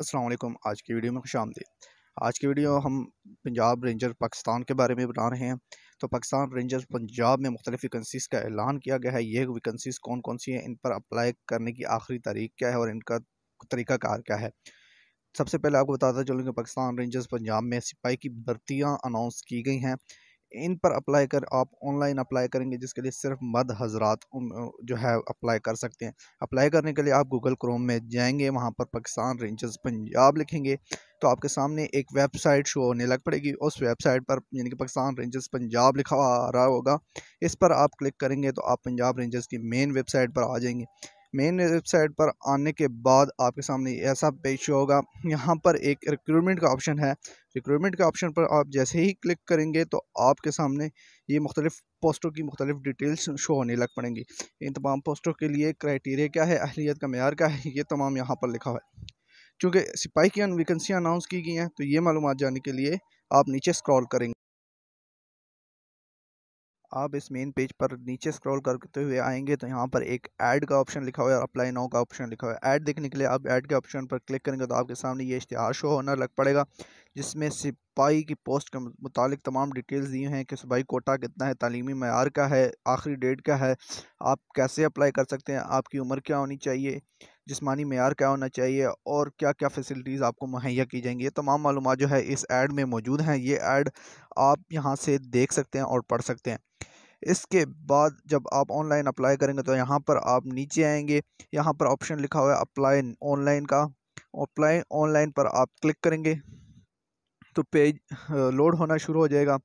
अस्सलाम वालेकुम। आज की वीडियो में खुशामदीद। आज की वीडियो हम पंजाब रेंजर पाकिस्तान के बारे में बना रहे हैं। तो पाकिस्तान रेंजर्स पंजाब में मुख्तलिफ़ वैकेंसीज़ का ऐलान किया गया है। ये वैकेंसीज़ कौन कौन सी हैं, इन पर अप्लाई करने की आखिरी तारीख क्या है और इनका तरीक़ाकार क्या है। सबसे पहले आपको बताता चलूँ कि पाकिस्तान रेंजर्स पंजाब में सिपाही की भर्तियाँ अनाउंस की गई हैं। इन पर अप्लाई कर आप ऑनलाइन अप्लाई करेंगे, जिसके लिए सिर्फ मर्द हजरात जो है अप्लाई कर सकते हैं। अप्लाई करने के लिए आप गूगल क्रोम में जाएंगे, वहां पर पाकिस्तान रेंजर्स पंजाब लिखेंगे तो आपके सामने एक वेबसाइट शो होने लग पड़ेगी। उस वेबसाइट पर यानी कि पाकिस्तान रेंजर्स पंजाब लिखा हुआ आ रहा होगा, इस पर आप क्लिक करेंगे तो आप पंजाब रेंजर्स की मेन वेबसाइट पर आ जाएंगे। मेन वेबसाइट पर आने के बाद आपके सामने ऐसा पेज होगा। यहाँ पर एक रिक्रूटमेंट का ऑप्शन है। रिक्रूटमेंट के ऑप्शन पर आप जैसे ही क्लिक करेंगे तो आपके सामने ये मुख्तलिफ पोस्टों की मुख्तलिफ डिटेल्स शो होने लग पड़ेंगी। इन तमाम पोस्टों के लिए क्राइटेरिया क्या है, अहलियत का मेयार क्या है, ये तमाम यहाँ पर लिखा हुआ है। चूँकि सिपाही की वैकेंसियाँ अनाउंस की गई हैं, तो ये मालूमात जानने के लिए आप नीचे स्क्रॉल करेंगे। आप इस मेन पेज पर नीचे स्क्रॉल करते हुए आएंगे तो यहाँ पर एक ऐड का ऑप्शन लिखा हुआ है और अप्लाई नाउ का ऑप्शन लिखा हुआ है। ऐड देखने के लिए आप ऐड के ऑप्शन पर क्लिक करेंगे तो आपके सामने ये इश्तिहार शो होना लग पड़ेगा, जिसमें सिपाही की पोस्ट के मुतालिक तमाम डिटेल्स दी हैं कि सिपाही कोटा कितना है, तालीमी मयार क्या है, आखिरी डेट क्या है, आप कैसे अप्लाई कर सकते हैं, आपकी उम्र क्या होनी चाहिए, जिस्मानी मयार क्या होना चाहिए और क्या क्या फ़ैसिलिटीज़ आपको मुहैया की जाएंगी। ये तमाम मालूमात जो है इस ऐड में मौजूद हैं। ये ऐड आप यहाँ से देख सकते हैं और पढ़ सकते हैं। इसके बाद जब आप ऑनलाइन अप्लाई करेंगे तो यहाँ पर आप नीचे आएंगे, यहाँ पर ऑप्शन लिखा हुआ है अप्लाई ऑनलाइन का। अप्लाई ऑनलाइन पर आप क्लिक करेंगे तो पेज लोड होना शुरू हो जाएगा।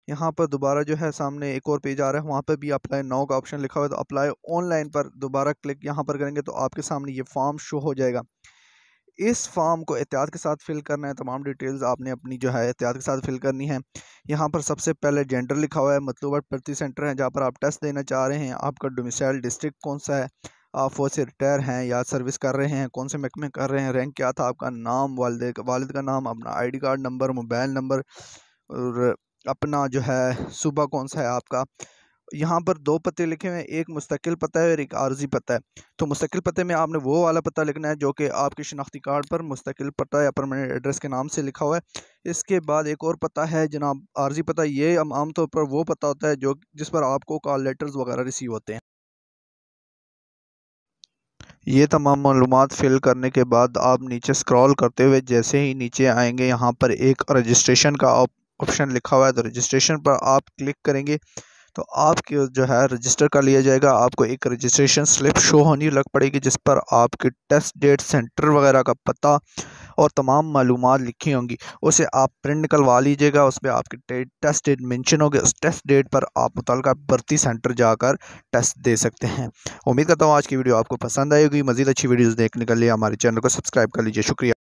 यहाँ पर दोबारा जो है सामने एक और पेज आ रहा है, वहाँ पर भी अप्लाई नाउ का ऑप्शन लिखा हुआ है। तो अप्लाई ऑनलाइन पर दोबारा क्लिक यहाँ पर करेंगे तो आपके सामने ये फॉर्म शो हो जाएगा। इस फॉर्म को एहतियात के साथ फिल करना है। तमाम डिटेल्स आपने अपनी जो है एहतियात के साथ फिल करनी है। यहाँ पर सबसे पहले जेंडर लिखा हुआ है, मतलूबा भर्ती सेंटर है जहाँ पर आप टेस्ट देना चाह रहे हैं, आपका डोमिसाइल डिस्ट्रिक्ट कौन सा है, आप फौज से रिटायर हैं या सर्विस कर रहे हैं, कौन से महकमे कर रहे हैं, रैंक क्या था आपका, नाम, वालिद का नाम, अपना ID card number, mobile number और अपना जो है सूबा कौन सा है आपका। यहाँ पर 2 पते लिखे हुए हैं, एक मुस्तकिल पता है और एक आर्जी पता है। तो मुस्तकिल पते में आपने वो वाला पता लिखना है जो कि आपके शनाख्ती कार्ड पर मुस्तकिल पता या परमानेंट एड्रेस के नाम से लिखा हुआ है। इसके बाद एक और पता है जनाब आर्जी पता। ये आमतौर पर वो पता होता है जो जिस पर आपको कॉल लेटर्स वगैरह रिसीव होते हैं। ये तमाम मालूमात फिल करने के बाद आप नीचे स्क्रॉल करते हुए जैसे ही नीचे आएंगे, यहाँ पर एक रजिस्ट्रेशन का ऑप्शन लिखा हुआ है। तो रजिस्ट्रेशन पर आप क्लिक करेंगे तो आपके जो है रजिस्टर कर लिया जाएगा। आपको एक रजिस्ट्रेशन स्लिप शो होनी लग पड़ेगी, जिस पर आपकी टेस्ट डेट, सेंटर वगैरह का पता और तमाम मालूमात लिखी होंगी। उसे आप प्रिंट निकलवा लीजिएगा। उस पर आपकी टेस्ट डेट मेंशन होगी। उस टेस्ट डेट पर आप मुतल्लिका भर्ती सेंटर जाकर टेस्ट दे सकते हैं। उम्मीद करता हूँ आज की वीडियो आपको पसंद आएगी। मज़ीद अच्छी वीडियोज़ देखने के लिए हमारे चैनल को सब्सक्राइब कर लीजिए। शुक्रिया।